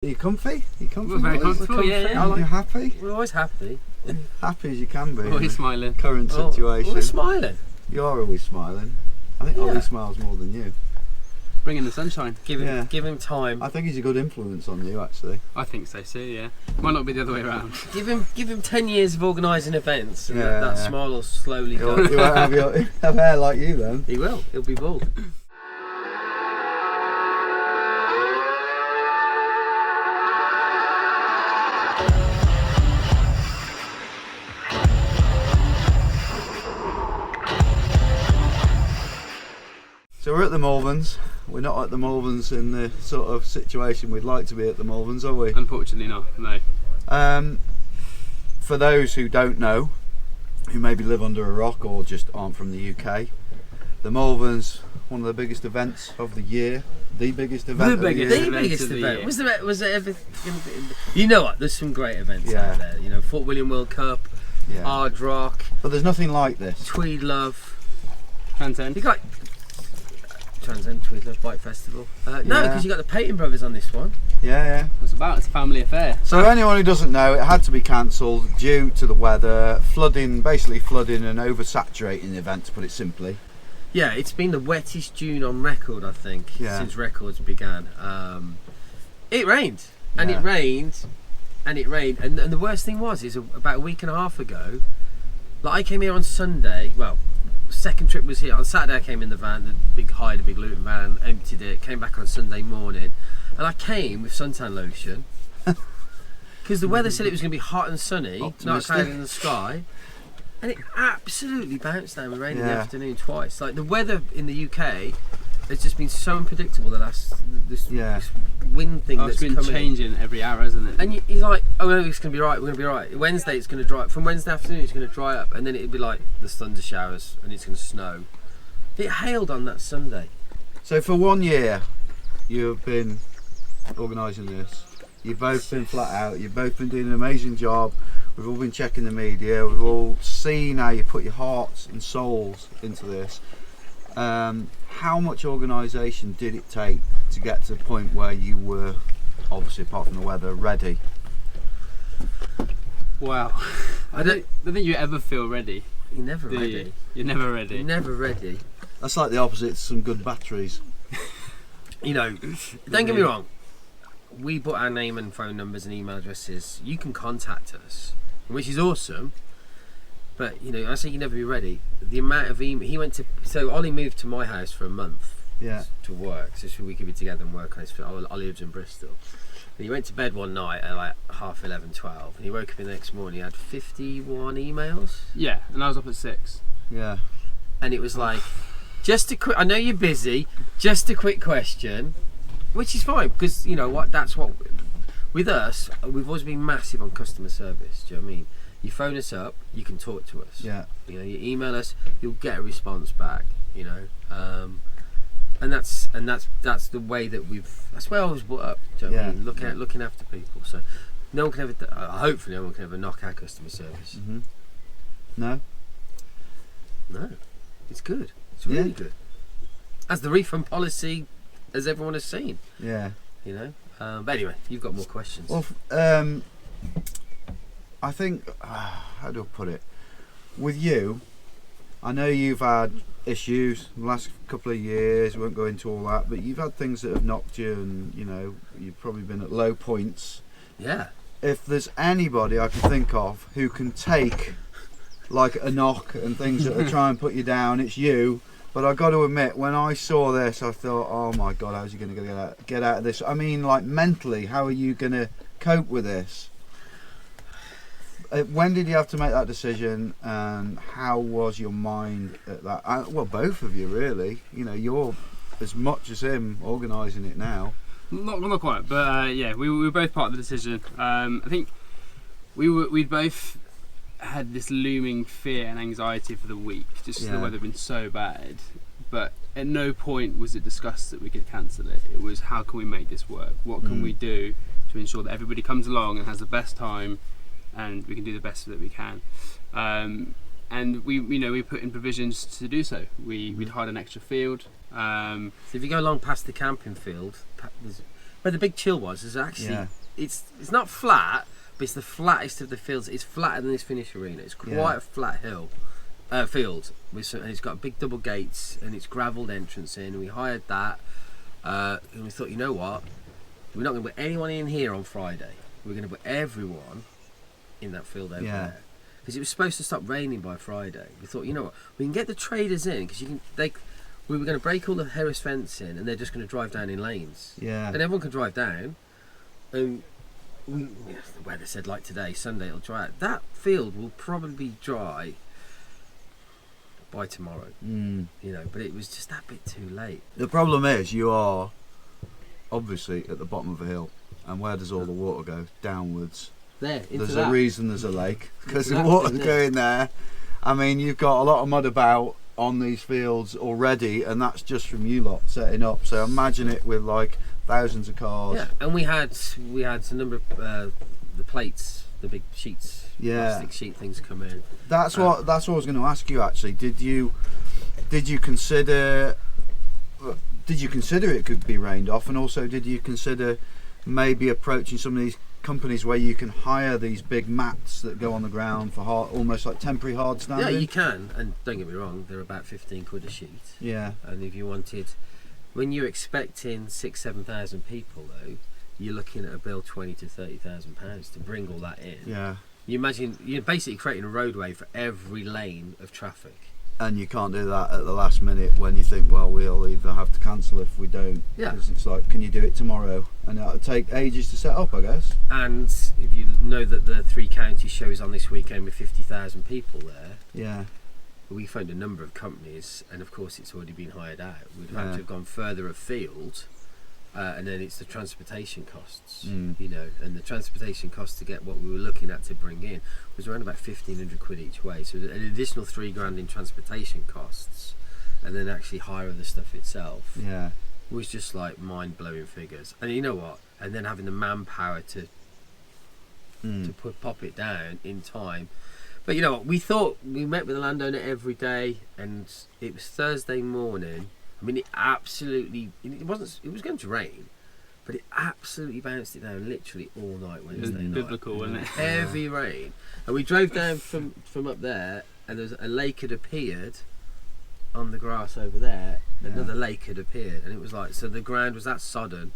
Are you comfy? We're very comfortable, yeah. Are you happy? We're always happy. Happy as you can be. Always smiling. Current situation. We're smiling. You're always smiling. I think Ollie smiles more than you. Bringing the sunshine. Give him time. I think he's a good influence on you, actually. I think so too, yeah. Might not be the other way around. Give him 10 years of organising events, and that smile will slowly go. He won't have hair like you then. He will. He'll be bald. So we're at the Malverns. We're not at the Malverns in the sort of situation we'd like to be at the Malverns, are we? Unfortunately not, no. For those who don't know, who maybe live under a rock or just aren't from the UK, the Malverns, one of the biggest events of the year. The biggest event of the year. The biggest event. Was there ever... You know what, there's some great events out there. You know, Fort William World Cup, Hard Rock. But there's nothing like this. Tweed Love. Transcend. You got... Transcend, Tweed Love, Bike Festival. No, because you got the Peyton brothers on this one. Yeah. It's a family affair. So anyone who doesn't know, it had to be cancelled due to the weather, basically flooding and oversaturating the event, to put it simply. Yeah, it's been the wettest June on record, I think, since records began. It rained, and it rained, and it rained, and the worst thing is about a week and a half ago, like I came here on Sunday, second trip was here. On Saturday I came in the van, the big Luton van, emptied it, came back on Sunday morning, and I came with suntan lotion, because the weather said it was going to be hot and sunny, not cloudy in the sky. And it absolutely bounced down with rain in the afternoon twice. Like the weather in the UK has just been so unpredictable this wind thing that's been changing every hour, hasn't it? And he's like, oh no, it's going to be right, we're going to be right. Wednesday it's going to dry up. From Wednesday afternoon it's going to dry up, and then it'll be like the thunder showers and it's going to snow. It hailed on that Sunday. So for 1 year you've been organising this. You've both been flat out. You've both been doing an amazing job. We've all been checking the media. We've all seen how you put your hearts and souls into this. How much organisation did it take to get to the point where you were, obviously apart from the weather, ready? Wow. I don't think you ever feel ready. You're never ready. You're never ready. You're never ready. That's like the opposite to some good batteries. You know, don't get me wrong. We put our name and phone numbers and email addresses. You can contact us, which is awesome. But you know, I say you never be ready. The amount of email so Ollie moved to my house for a month. To work, so we could be together and work on his. Ollie lives in Bristol. And he went to bed one night at like 11:30, 12, and he woke up the next morning. He had 51 emails. Yeah, and I was up at 6. Yeah. And it was like, just a quick. I know you're busy. Just a quick question. Which is fine, because you know what, that's what, with us, we've always been massive on customer service. Do you know what I mean? You phone us up, you can talk to us. Yeah. You know, you email us, you'll get a response back. You know, and that's the way that that's where I was brought up. Do you know what I mean? Looking after people. So no one can ever, hopefully no one can ever knock our customer service. Mm-hmm. No, it's good. It's really good. As the refund policy, as everyone has seen. Yeah. You know. But anyway, you've got more questions. Well, I think, how do I put it? With you, I know you've had issues the last couple of years. We won't go into all that, but you've had things that have knocked you, and you know you've probably been at low points. Yeah. If there's anybody I can think of who can take like a knock and things that are trying to put you down, it's you. But I got to admit, when I saw this, I thought, oh my God, how's he going to get out of this? I mean, like mentally, how are you going to cope with this? When did you have to make that decision, and how was your mind at that? Well, both of you really. You know, you're as much as him organising it now. Not quite, but yeah, we were both part of the decision. I think we'd both had this looming fear and anxiety for the week, just the weather had been so bad. But at no point was it discussed that we could cancel it. It was, how can we make this work? What can we do to ensure that everybody comes along and has the best time, and we can do the best that we can. And we put in provisions to do so. We'd hired an extra field. So if you go along past the camping field, Where the big chill was is actually it's not flat, but it's the flattest of the fields. It's flatter than this finish arena. It's quite a flat field and it's got big double gates and it's gravelled entrance in. And we hired that, and we thought, you know what, we're not going to put anyone in here on Friday. We're going to put everyone in that field over there, because it was supposed to stop raining by Friday. We thought, you know what, we can get the traders in, because we were going to break all the Harris fence in, and they're just going to drive down in lanes. Yeah. And everyone can drive down. And the weather said, like today, Sunday, it'll dry out. That field will probably be dry by tomorrow. You know, but it was just that bit too late. The problem is, you are obviously at the bottom of a hill, and where does all the water go? Downwards. There's a reason there's a lake, because the water's going there. I mean, you've got a lot of mud about on these fields already, and that's just from you lot setting up. So imagine it with like thousands of cars. Yeah, and we had a number of the plates, the big sheets, plastic sheet things come in. That's what I was going to ask you actually. Did you consider it could be rained off, and also did you consider maybe approaching some of these companies where you can hire these big mats that go on the ground for almost like temporary hard standing? Yeah, you can, and don't get me wrong, they're about 15 quid a sheet. Yeah. And if you wanted, when you're expecting 6,000-7,000 people though, you're looking at a bill £20,000 to £30,000 to bring all that in. Yeah. You imagine you're basically creating a roadway for every lane of traffic. And you can't do that at the last minute when you think, well, we'll either have to cancel if we don't. Yeah. Because it's like, can you do it tomorrow? And it'll take ages to set up, I guess. And if you know that the 3 county show is on this weekend with 50,000 people there. Yeah. We phoned a number of companies, and of course it's already been hired out. We'd have to have gone further afield, and then it's the transportation costs, you know, and the transportation costs to get what we were looking at to bring in was around about 1,500 quid each way. So an additional £3,000 in transportation costs, and then actually hire the stuff itself. Yeah, was just like mind-blowing figures. And you know what? And then having the manpower to pop it down in time. But you know what? We thought we met with the landowner every day, and it was Thursday morning. I mean, it was going to rain, but it absolutely bounced it down literally all night Wednesday night. Biblical, wasn't it? Heavy rain. And we drove down from up there, and there's a lake had appeared on the grass over there. Another lake had appeared, and it was like, so the ground was that sodden.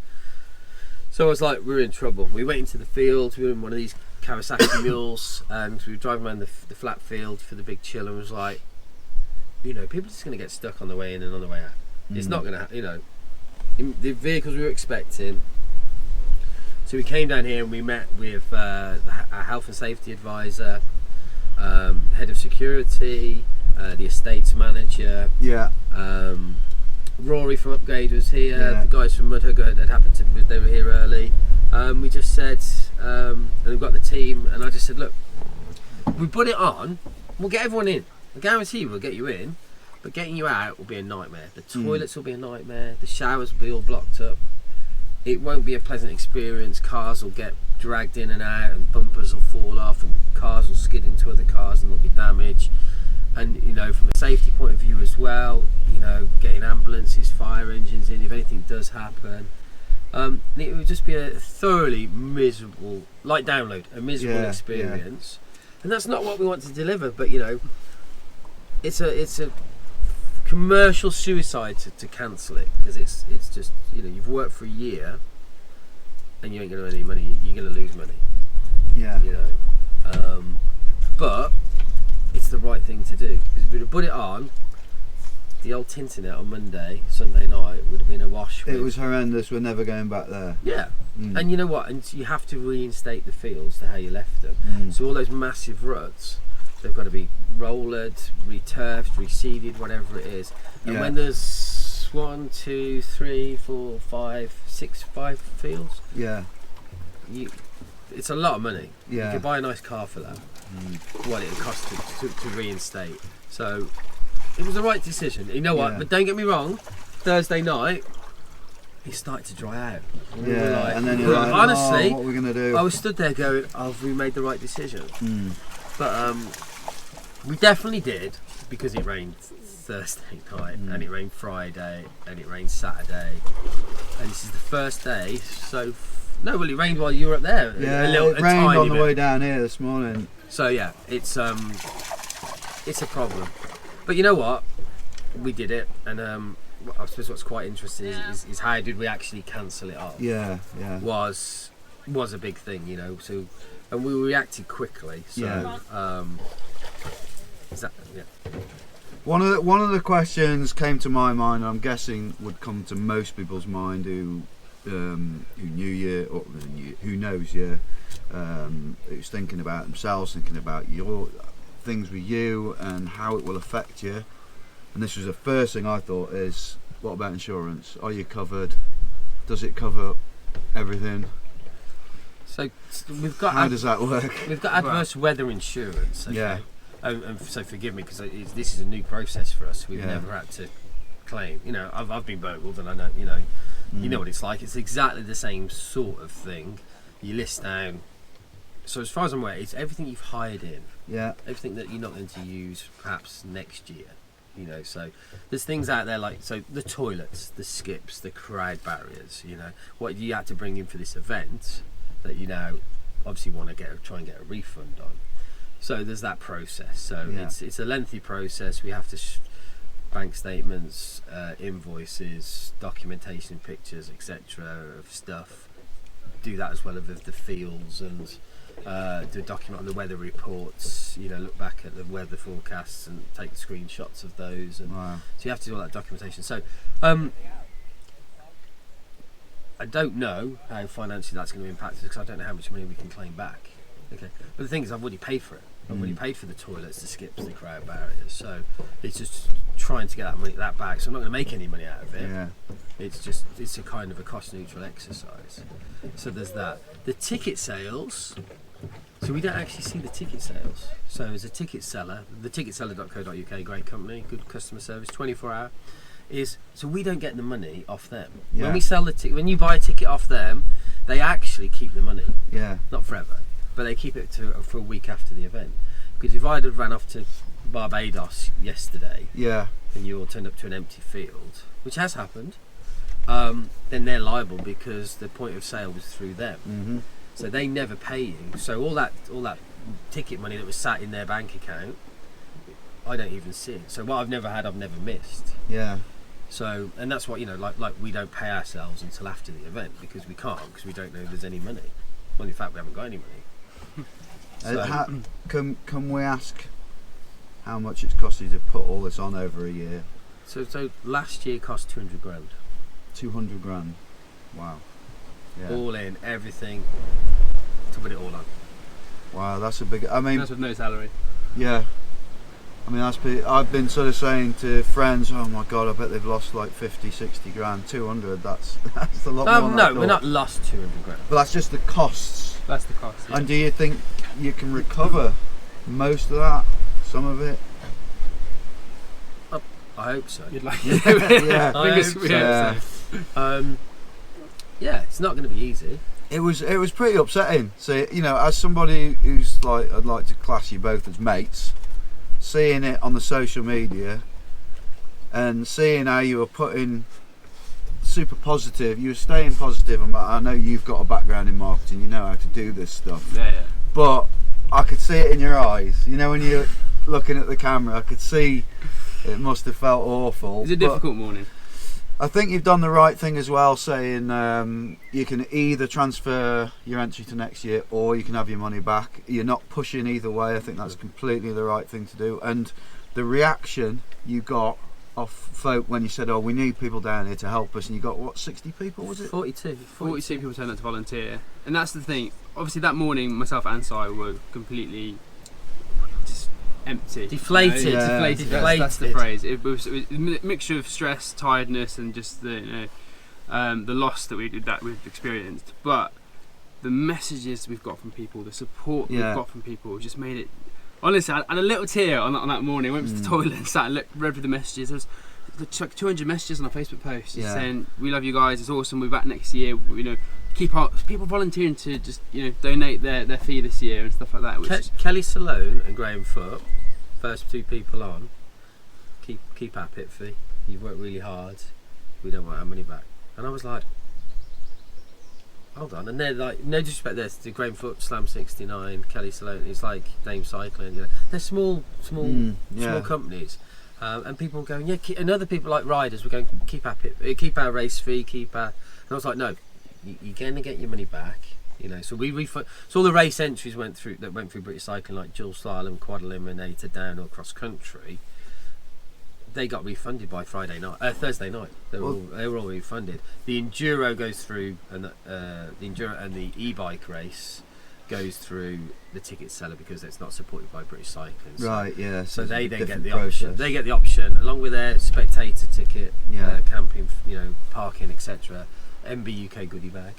So I was like, we're in trouble. We went into the field, we were in one of these Kawasaki mules, and we were driving around the flat field for the big chill, and was like, you know, people are just going to get stuck on the way in and on the way out. It's not going to, you know, the vehicles we were expecting. So we came down here and we met with our health and safety advisor, head of security, the estates manager. Yeah. Rory from Upgrade was here. Yeah. The guys from Mudhug had happened to, they were here early. We just said, and we've got the team, and I just said, look, we put it on, we'll get everyone in. I guarantee we'll get you in, but getting you out will be a nightmare. The toilets will be a nightmare. The showers will be all blocked up. It won't be a pleasant experience. Cars will get dragged in and out, and bumpers will fall off, and cars will skid into other cars, and there'll be damage. And you know, from a safety point of view as well, you know, getting ambulances, fire engines in if anything does happen. It would just be a thoroughly miserable, like download, a miserable experience. And that's not what we want to deliver. But you know, it's a commercial suicide to cancel it, because it's just, you know, you've worked for a year and you ain't going to earn any money. You're going to lose money. Yeah. You know, but it's the right thing to do, because if we'd have put it on, the old Tinternet on Sunday night would have been awash. It was horrendous. We're never going back there. Yeah. And you know what? And you have to reinstate the fields to how you left them. So all those massive ruts, they've got to be rollered, returfed, reseeded, whatever it is. And when there's 1, 2, 3, 4, 5, 6, 5 fields, it's a lot of money. You could buy a nice car for that. What it would cost to reinstate. So it was the right decision. You know what? But don't get me wrong. Thursday night, it started to dry out. And we were like, and then you're like, honestly, what are we gonna do? I was stood there going, "Oh, have we made the right decision?" But we definitely did. because it rained Thursday night and it rained Friday and it rained Saturday, and this is the first day. So well, it rained while you were up there. Yeah, it rained on the way down here this morning. So yeah, it's a problem. But you know what? We did it, and I suppose what's quite interesting is how did we actually cancel it off? Yeah. Was a big thing, you know. So, and we reacted quickly. So, is that, yeah. One of the questions came to my mind. I'm guessing would come to most people's mind who knew you or who knows you, who's thinking about themselves, thinking about your things with you and how it will affect you. And this was the first thing I thought is, what about insurance? Are you covered? Does it cover everything? So we've got. How does that work? We've got adverse weather insurance. Okay? Yeah. And so forgive me because this is a new process for us. We've never had to claim. You know, I've been burgled, and I know. You know what it's like. It's exactly the same sort of thing. You list down. So as far as I'm aware, it's everything you've hired in. Yeah. Everything that you're not going to use perhaps next year. You know, so there's things out there like the toilets, the skips, the crowd barriers. You know, what you had to bring in for this event that you now obviously want to try and get a refund on. So there's that process. So it's a lengthy process. We have to bank statements, invoices, documentation, pictures, etc. of stuff. Do that as well as the fields and do a document on the weather reports. You know, look back at the weather forecasts and take screenshots of those. And so you have to do all that documentation. So I don't know how financially that's going to impact us because I don't know how much money we can claim back. Okay, but the thing is, I've already paid for it. I've already paid for the toilets, the skips, the crowd barriers. So it's just trying to get that back. So I'm not going to make any money out of it. Yeah. It's a kind of a cost neutral exercise. So there's that. The ticket sales. So we don't actually see the ticket sales. So as a ticket seller, the ticketseller.co.uk, great company, good customer service, 24 hour. So we don't get the money off them. Yeah. When we sell the ticket, when you buy a ticket off them, they actually keep the money. Yeah. Not forever, but they keep it for a week after the event. Because if I'd have ran off to Barbados yesterday, and you all turned up to an empty field, which has happened, then they're liable because the point of sale was through them. Mm-hmm. So they never pay you. So all that ticket money that was sat in their bank account, I don't even see it. So what I've never had, I've never missed. Yeah. So, and that's what, you know, like we don't pay ourselves until after the event because we can't, because we don't know if there's any money. Well, in fact, we haven't got any money. So, can we ask how much it's cost you to put all this on over a year? So last year cost 200 grand. 200 grand. Wow. Yeah. All in, everything, to put it all on. Wow, that's a big. I mean, that's with no salary. Yeah. I mean, I've been sort of saying to friends, oh my god, I bet they've lost like 50, 60 grand, 200, that's a lot more than I thought. We're not lost 200 grand. But that's just the costs. That's the cost, yeah. And do you think you can recover most of that, some of it? I hope so. You'd like yeah. I hope so. Yeah, it's not going to be easy. It was pretty upsetting. So, you know, as somebody who's like, I'd like to class you both as mates, seeing it on the social media and seeing how you were putting super positive, you were staying positive, and I know you've got a background in marketing, you know how to do this stuff. Yeah. But I could see it in your eyes. You know, when you're looking at the camera, I could see it must have felt awful. It was a difficult morning. I think you've done the right thing as well, saying you can either transfer your entry to next year or you can have your money back. You're not pushing either way. I think that's completely the right thing to do. And the reaction you got off folk when you said, oh, we need people down here to help us, and you got, what, 60 people, was it? 42 people turned up to volunteer. And that's the thing. Obviously that morning, myself and Si were completely just empty. Deflated. You know? Deflated. That's the phrase. It was a mixture of stress, tiredness, and just the loss that we've experienced. But the messages we've got from people, the support we've got from people, just made it. Honestly, I had a little tear on that morning. I went to the toilet and sat and read through the messages. There's like 200 messages on our Facebook post just saying, "We love you guys. It's awesome. We're back next year. You know, keep our people volunteering to just donate their fee this year and stuff like that." Kelly Salone and Graham Foote, first two people on, keep our pit fee. You've worked really hard. We don't want our money back. And I was like, hold on. And they're like, no disrespect, there's the Graham Foot, Slam 69, Kelly Salone. It's like Dame Cycling. You know, they're small companies. And people were going, yeah. And other people like riders were going, keep our race fee, keep our. And I was like, no, you're going to get your money back. You know, so we refund. So all the race entries went through British Cycling, like dual slalom, quad eliminator, downhill, cross country. They got refunded by Thursday night. They were all refunded. The enduro goes through, and the enduro and the e-bike race goes through the ticket seller because it's not supported by British Cycling. So, right. Yeah. So they then get the process. option. They get the option along with their spectator ticket, camping, parking, etc. MB UK goodie bag.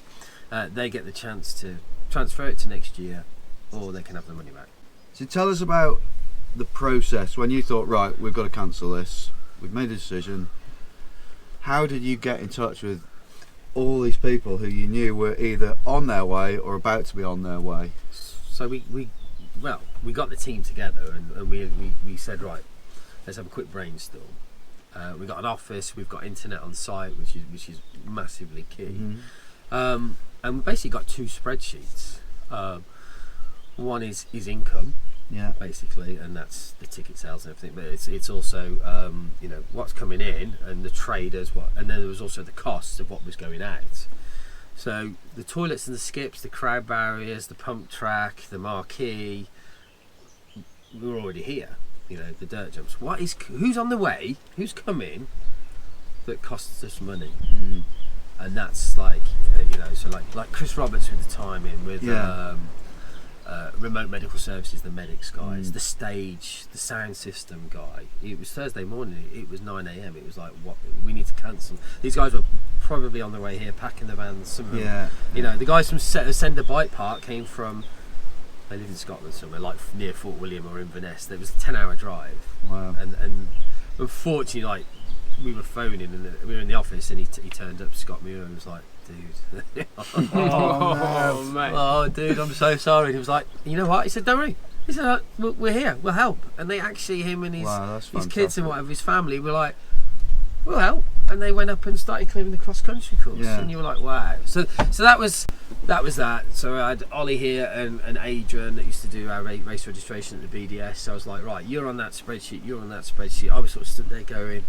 They get the chance to transfer it to next year, or they can have the money back. So tell us about the process when you thought, right, we've got to cancel this. We've made a decision. How did you get in touch with all these people who you knew were either on their way or about to be on their way? So we got the team together and we said, right, let's have a quick brainstorm. We got an office, we've got internet on site, which is massively key. And we basically got two spreadsheets. One is income, basically, and that's the ticket sales and everything. But it's also what's coming in and the traders, and then there was also the costs of what was going out. So the toilets and the skips, the crowd barriers, the pump track, the marquee, we were already here. The dirt jumps. Who's on the way? Who's coming? That costs us money. And that's like, so like Chris Roberts with the timing, with remote medical services, the medics guys, the stage, the sound system guy. It was Thursday morning, it was 9 a.m. It was like, what, we need to cancel. These guys were probably on their way here, packing the vans. Some of them, the guys from Sender Bike Park came from, they live in Scotland somewhere, like near Fort William or Inverness. There was a 10-hour drive. Wow. And unfortunately, like, we were phoning and we were in the office and he turned up, Scott Muir, and was like, dude. Mate. Oh, dude, I'm so sorry. And he was like, you know what? He said, don't worry. He said, we're here, we'll help. And they actually, him and his kids and whatever, his family, were like, we'll help. And they went up and started clearing the cross-country course. And you were like, wow. So that was that. So I had Ollie here and Adrian that used to do our race registration at the BDS. So I was like, right, you're on that spreadsheet, you're on that spreadsheet. I was sort of stood there going,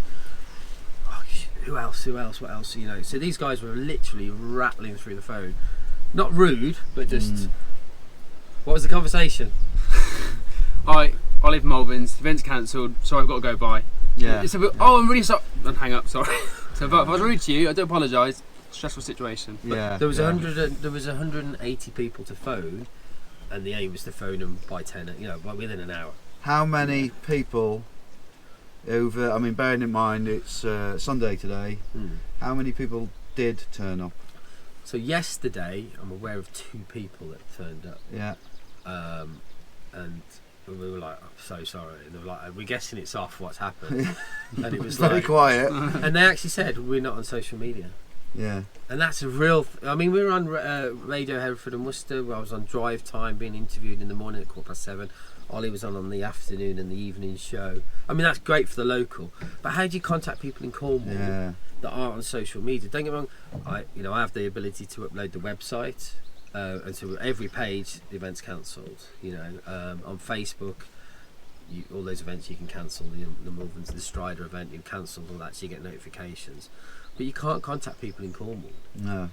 who else, what else, So these guys were literally rattling through the phone. Not rude, but just, what was the conversation? Ollie from Malverns, event's cancelled, sorry, I've got to go by. I'm really sorry. Don't hang up, sorry. So if I was rude to you, I do apologise. Stressful situation. But there was 180 people to phone, and the aim was to phone them by 10, within an hour. How many people over, bearing in mind it's Sunday today, how many people did turn up? So yesterday, I'm aware of 2 people that turned up. And we were like, I'm so sorry. And they were like, we're guessing it's off, what's happened? And it was very quiet. And they actually said, we're not on social media. And that's a real we were on Radio Hereford and Worcester, where I was on drive time being interviewed in the morning at 7:15. Ollie was on the afternoon and the evening show. That's great for the local, but how do you contact people in Cornwall that aren't on social media? Don't get me wrong, I have the ability to upload the website, and so every page the event's cancelled. On Facebook, all those events you can cancel. The Malverns, the Strider event, you cancel all that, so you get notifications. But you can't contact people in Cornwall. No.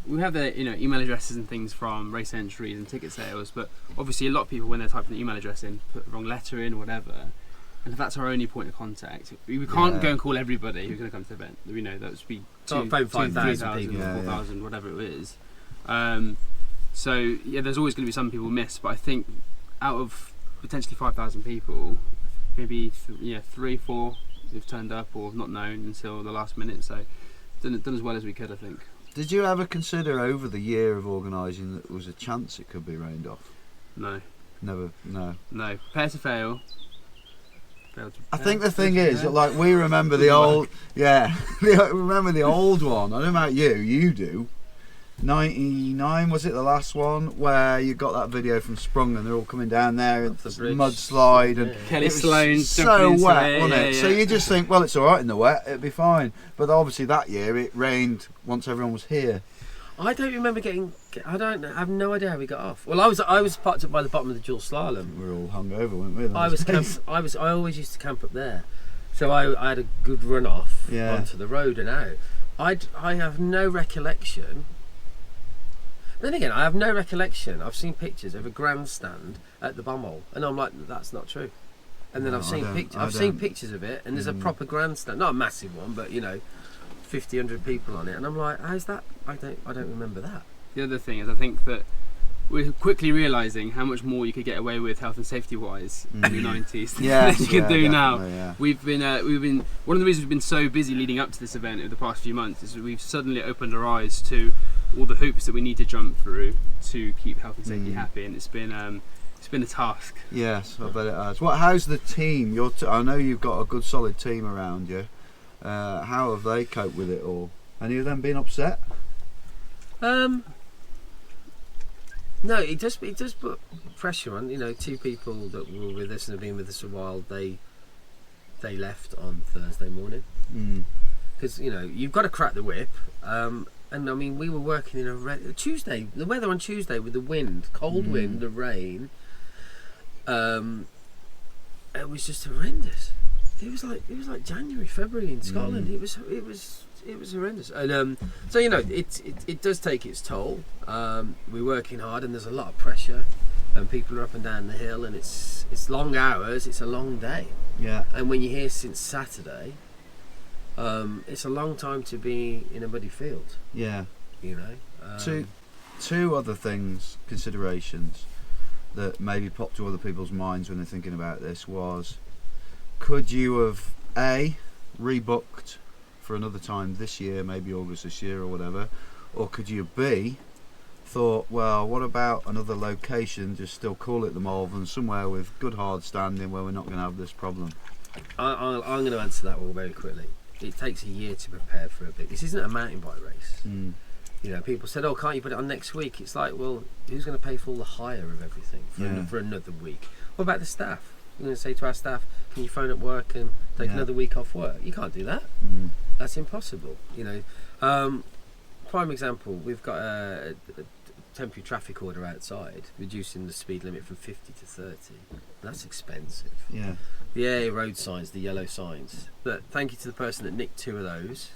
We have their email addresses and things from race entries and ticket sales, but obviously a lot of people, when they're typing the email address in, put the wrong letter in or whatever, and if that's our only point of contact, we can't go and call everybody who's going to come to the event. We know that would be 5,000 people, 4,000, whatever it is. So there's always going to be some people missed, but I think out of potentially 5,000 people, maybe 3, 4 who've turned up or not known until the last minute. So done as well as we could, I think. Did you ever consider over the year of organising that there was a chance it could be rained off? No. Never. No. Prepare to fail. I think the thing is, like, we remember the old, remember the old one. I don't know about you do. 99 was it, the last one, where you got that video from Sprung and they're all coming down there and the bridge. mudslide and Kelly it was Sloan so jumping into wet, it, wasn't yeah, it? yeah. So you just think, well, it's all right in the wet, it'll be fine. But obviously that year it rained once everyone was here. I don't remember getting. I have no idea how we got off. Well, I was parked up by the bottom of the dual slashalom. We were all hungover, weren't we? I always used to camp up there, so I had a good run off onto the road and out. I have no recollection. Then again, I have no recollection. I've seen pictures of a grandstand at the Bombhole, and I'm like, that's not true. And then I've seen pictures of it, and there's a proper grandstand, not a massive one, but 50, 100 people on it, and I'm like, how's that? I don't remember that. The other thing is, I think that we're quickly realising how much more you could get away with health and safety wise in the 90s than you can do now. Yeah. We've been one of the reasons we've been so busy leading up to this event over the past few months is that we've suddenly opened our eyes to all the hoops that we need to jump through to keep health and safety happy, and it's been a task. Yes, I bet it has. How's the team? I know you've got a good solid team around you. How have they coped with it all? Any of them been upset? No, it does put pressure on. Two people that were with us and have been with us a while, they left on Thursday morning. Because you've got to crack the whip. And I mean, we were working in Tuesday. The weather on Tuesday with the wind, cold wind, the rain. It was just horrendous. It was like January, February in Scotland. It was horrendous. And so it does take its toll. We're working hard, and there's a lot of pressure, and people are up and down the hill, and it's long hours. It's a long day. Yeah. And when you're here since Saturday, it's a long time to be in a muddy field. Yeah. Two other considerations that maybe popped to other people's minds when they're thinking about this was, could you have A, rebooked for another time this year, maybe August this year or whatever, or could you B, thought, well, what about another location, just still call it the Malverns, somewhere with good hard standing where we're not going to have this problem? I'm going to answer that all very quickly. It takes a year to prepare for a bit. This isn't a mountain bike race. People said, oh, can't you put it on next week? It's like, well, who's going to pay for all the hire of everything for another week? What about the staff? We're going to say to our staff, can you phone at work and take another week off work? You can't do that. That's impossible. Prime example, we've got a temporary traffic order outside, reducing the speed limit from 50 to 30. That's expensive. Yeah. The AA road signs, the yellow signs. But thank you to the person that nicked 2 of those.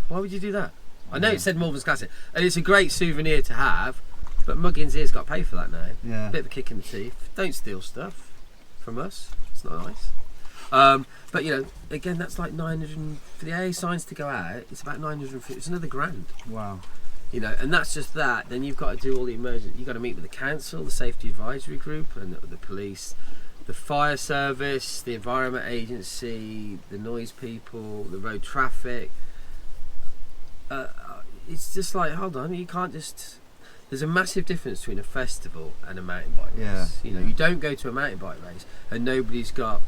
Why would you do that? I know it said Malverns Classic, and it's a great souvenir to have, but Muggins here's got to pay for that now. Yeah. Bit of a kick in the teeth. Don't steal stuff from us. It's not nice. But again, that's like 900 for the AA signs to go out. It's about 950. It's another grand. Wow. And that's just that. Then you've got to do all the emergency. You've got to meet with the council, the safety advisory group, and the police, the fire service, the environment agency, the noise people, the road traffic. It's just like, hold on, you can't just. There's a massive difference between a festival and a mountain bike race. You don't go to a mountain bike race and nobody's got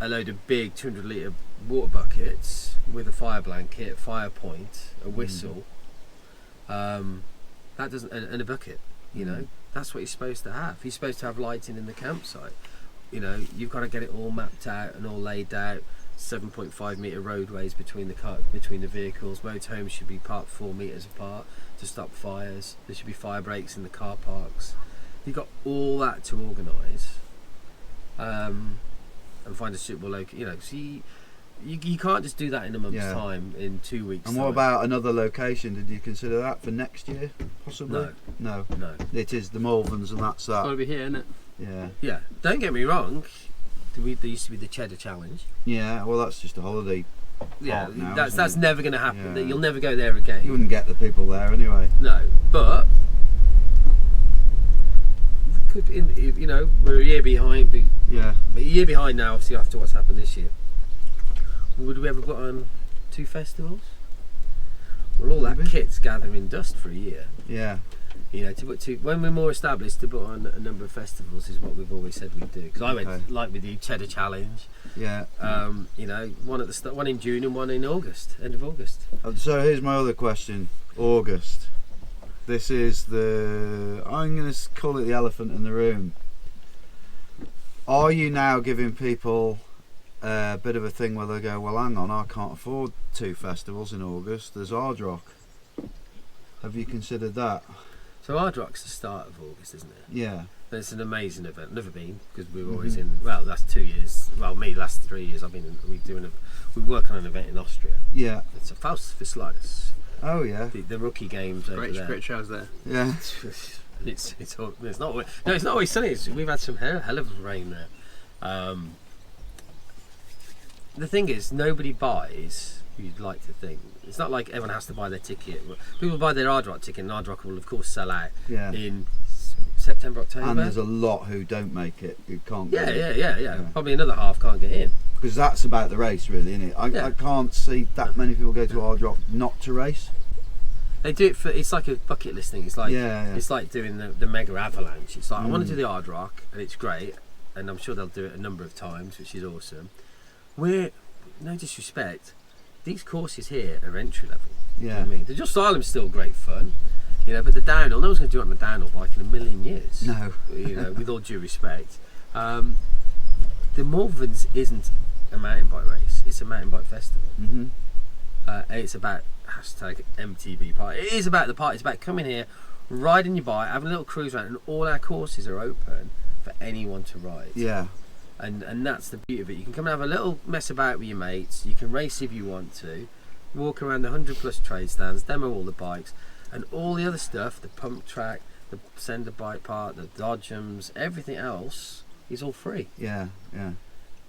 a load of big 200 litre water buckets with a fire blanket, fire point, a whistle. That doesn't, and a bucket. That's what you're supposed to have. You're supposed to have lighting in the campsite. You've got to get it all mapped out and all laid out. 7.5 metre roadways between the vehicles. Motorhomes should be parked 4 metres apart to stop fires. There should be fire breaks in the car parks. You've got all that to organise and find a suitable location. So you can't just do that in a month's time, in 2 weeks. And what about another location? Did you consider that for next year, possibly? No. It is the Malverns, and that's that. It's got to be here, isn't it? Yeah. Don't get me wrong. There used to be the Cheddar Challenge. Yeah, well, that's just a holiday. Yeah, now, that's never going to happen. Yeah. You'll never go there again. You wouldn't get the people there anyway. No, but we're a year behind. But a year behind now, obviously, after what's happened this year. Would we ever put on 2 festivals? Well, all that kit's gathering dust for a year. Yeah. To put 2, when we're more established, to put on a number of festivals is what we've always said we'd do. Because I went, like with you, Cheddar Challenge. Yeah. One at the start, one in June and one in August, end of August. So here's my other question. August. This is I'm going to call it the elephant in the room. Are you now giving people a bit of a thing where they go, well, hang on, I can't afford 2 festivals in August, there's Hard Rock. Have you considered that? So Hard Rock's the start of August, isn't it? Yeah. It's an amazing event. Never been, because we were always in. Well, last 2 years. Well, last 3 years. I've been. We work on an event in Austria. Yeah. It's a Faust for Sliders. Oh yeah. The rookie games over there. Great shows there. Yeah. It's not. No, it's not always sunny. We've had some hell of rain there. The thing is, nobody buys. You'd like to think. It's not like everyone has to buy their ticket. People buy their Hard Rock ticket, and Hard Rock will of course sell out in September, October. And there's a lot who don't make it, who can't get it. Yeah. Probably another half can't get in. Because that's about the race, really, isn't it? I can't see that many people go to Hard Rock not to race. They do it for. It's like a bucket list thing. It's like it's like doing the mega avalanche. It's like I want to do the Hard Rock, and it's great, and I'm sure they'll do it a number of times, which is awesome. We're no disrespect. These courses here are entry level. Yeah. You know what I mean, the Just Island's still great fun, but the downhill, no one's going to do it on a downhill bike in a million years. No. With all due respect, the Malverns isn't a mountain bike race. It's a mountain bike festival. Mm-hmm. It's about #MTB party. It is about the party. It's about coming here, riding your bike, having a little cruise around, and all our courses are open for anyone to ride. Yeah. And that's the beauty of it. You can come and have a little mess about with your mates. You can race if you want to. Walk around the 100+ trade stands, demo all the bikes, and all the other stuff, the pump track, the sender bike park, the dodgems, everything else is all free. Yeah.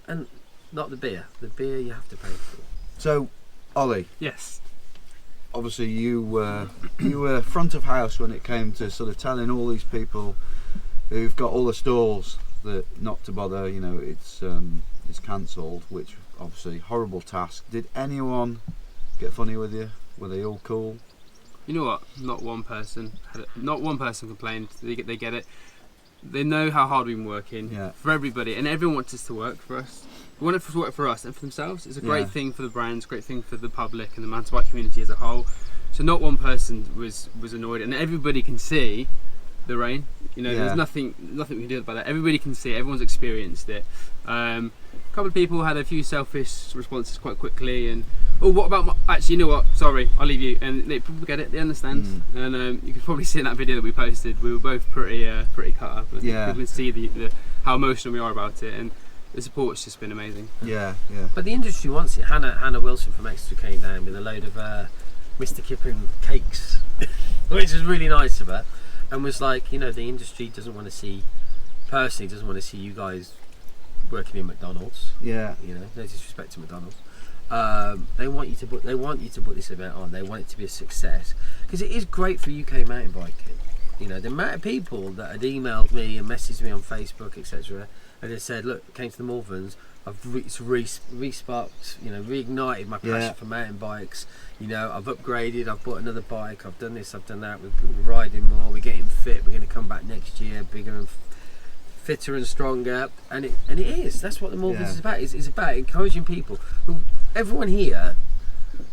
And not the beer. The beer you have to pay for. So, Ollie. Yes. Obviously, you were front of house when it came to sort of telling all these people who've got all the stalls that not to bother. It's cancelled, which obviously horrible task. Did anyone get funny with you? Were they all cool? You know what? Not one person complained. They get it. They know how hard we've been working for everybody, and everyone wants us to work for us. We want it to work for us and for themselves. It's a great thing for the brands, great thing for the public and the mountain bike community as a whole. So not one person was annoyed, and everybody can see the rain. There's nothing we can do about that. Everybody can see it. Everyone's experienced it. A couple of people had a few selfish responses quite quickly, and what about actually, you know what? Sorry, I'll leave you. And people get it. They understand. And you can probably see in that video that we posted, we were both pretty cut up. And people can see the how emotional we are about it, and the support's just been amazing. Yeah. But the industry wants it. Hannah Wilson from Exeter came down with a load of Mr. Kipling cakes, which is really nice of her. And was like, the industry doesn't want to see you guys working in McDonald's. Yeah. No disrespect to McDonald's. They want you to put this event on. They want it to be a success because it is great for UK mountain biking. The amount of people that had emailed me and messaged me on Facebook, etc., and they said, "Look, came to the Malverns. It's re-sparked, reignited my passion for mountain bikes. I've upgraded, I've bought another bike, I've done this, I've done that, we're riding more, we're getting fit, we're going to come back next year, bigger and fitter and stronger." And it is. That's what the Malverns is about. It's about encouraging people. Everyone here,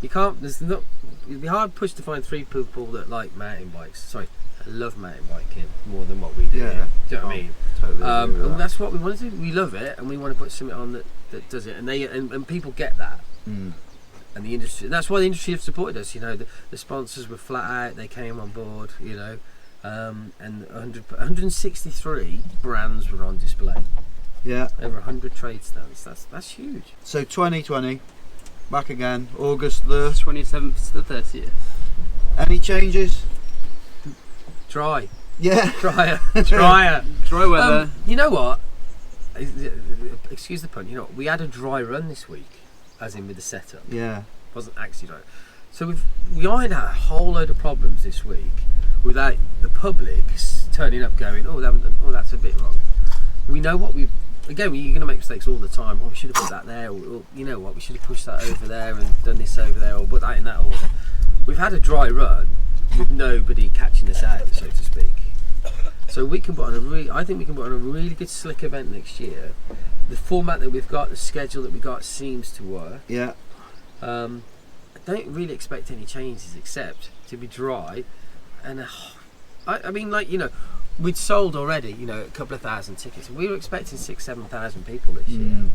it'd be hard pushed to find 3 people that like mountain bikes. Sorry, love mountain biking more than what we do. Yeah. Do you know what I mean? Totally agree with and that's what we want to do. We love it, and we want to put something on that does it, and people get that. And the industry, that's why the industry have supported us. The sponsors were flat out. They came on board. And 163 brands were on display. Yeah. Over 100 trade stands. That's huge. So 2020, back again, August the 27th to the 30th. Any changes? Dry. Yeah. Drier. Dry weather. You know what? Excuse the pun. We had a dry run this week, as in with the setup. Yeah. It wasn't actually dry. So we ironed out a whole load of problems this week without the public turning up going, that's a bit wrong. We know what again, you're going to make mistakes all the time. We should have put that there, or you know what, we should have pushed that over there and done this over there, or put that in that order. We've had a dry run with nobody catching us out, so to speak. So we can put on I think we can put on a really good slick event next year. The format that we've got, the schedule that we got seems to work. Yeah. I don't really expect any changes except to be dry I mean, like, you know, we'd sold already, you know, a couple of thousand tickets. We were expecting 6,000-7,000 people this year.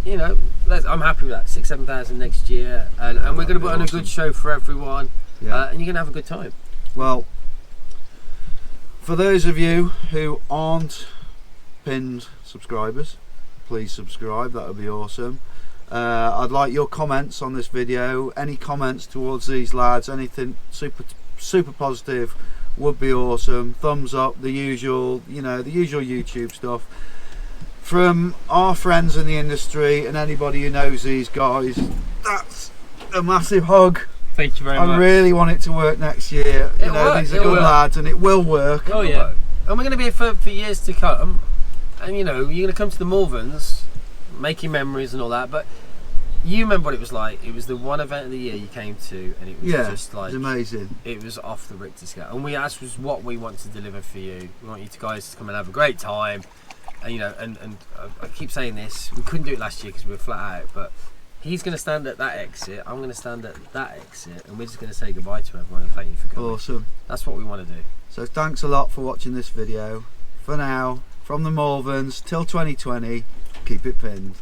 You know, I'm happy with that. 6,000-7,000 next year, and we're going to put on a good show for everyone, and you're going to have a good time. Well, for those of you who aren't pinned subscribers, please subscribe. That would be awesome. I'd like your comments on this video. Any comments towards these lads, anything super positive would be awesome. Thumbs up, the usual, you know, the usual YouTube stuff from our friends in the industry and anybody who knows these guys. That's a massive hug. Thank you very much. I really want it to work next year. You know, these are good lads, and it will work. Oh yeah, and we're going to be here for years to come. And you know, you're going to come to the Malverns, making memories and all that. But you remember what it was like. It was the one event of the year you came to, and it was just like, it was amazing. It was off the Richter scale, and that was what we want to deliver for you. We want you guys to come and have a great time. And you know, and I keep saying this, we couldn't do it last year because we were flat out, but he's going to stand at that exit, I'm going to stand at that exit, and we're just going to say goodbye to everyone and thank you for coming. Awesome. That's what we want to do. So thanks a lot for watching this video. For now, from the Malverns till 2020, keep it pinned.